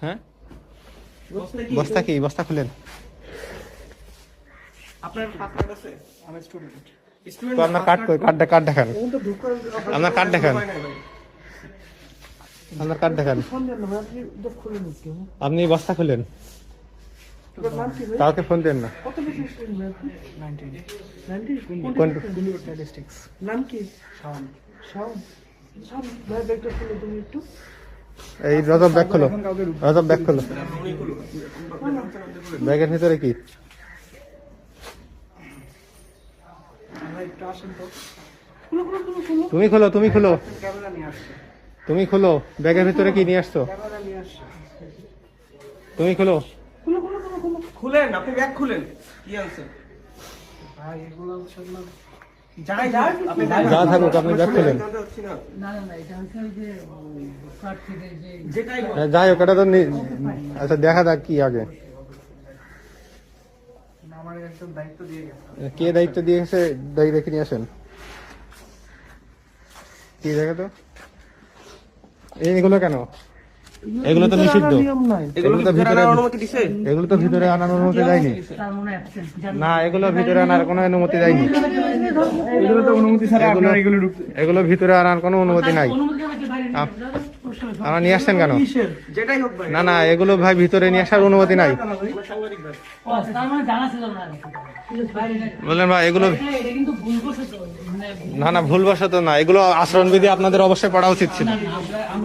হ্যাঁ বস্তা কি? বস্তা খুলেন। আপনার কার্ড আছে? আমি স্টুডেন্ট। তো আপনার কার্ড কই? কার্ড দেখান। আপনার কার্ড দেখান। আপনার কার্ড দেখান। আপনি বস্তা খুলেন। কাউকে ফোন দেন না। কোন নাম কি? শাওন। শাওন। শাওন ভাই ব্যাগটা খুলে তুমি একটু। এই রজব ব্যাগ খোলো। রজব ব্যাগ খোলো। ব্যাগের ভিতরে কি? ভাই একটু আসেন তো। তুমি খোলো, তুমি খোলো, ক্যামেরা নিয়ে আসছে। তুমি খোলো। ব্যাগের ভিতরে কি নিয়ে আসছো? ক্যামেরা নিয়ে আসছে। তুমি খোলো। খুলেন, আপনি ব্যাগ খুলেন। কি আনছেন? ভাই এগুলো হচ্ছে না। যাই আপনি যা থাকুক আপনি ব্যাগ খুলেন। না এটা হচ্ছে ওই যে কার্ড থেকে যে যেটাই হোক। হ্যাঁ, যাই হোক এটা তো আচ্ছা দেখা যাক কি আগে। আমার একজন দায়িত্ব দিয়ে গেছে। কে দায়িত্ব দিয়েছে? দেখে নিয়ে আসেন। কি দেখে তো এইগুলো কেন? এগুলো তো নিষিদ্ধ। এগুলো তো ভিতরে অনুমতি দিছে? এগুলো তো ভিতরে আনার অনুমতি দেয়নি। তার মনে অ্যাবসেন্ট না এগুলো ভিতরে আনার কোনো অনুমতি দেয়নি। এগুলো তো অনুমতি ছাড়া আপনারা এগুলো ঢুকতে। এগুলো ভিতরে আনার কোনো অনুমতি নাই। অনুমতি আমাকে বাইরে আপনারা নিয়ে আসছেন কেন? যেটাই হোক ভাই। না না এগুলো ভাই ভিতরে নিয়ে আসার অনুমতি নাই। সাংবাদিক ভাই। তার মানে জানা ছিল না বাইরে বললেন ভাই এগুলো এটা কিন্তু ভুল করছে তো মানে না না ভুলবশত না, এগুলো আচরণবিধি আপনাদের অবশ্যই পড়া উচিত ছিল। আমরা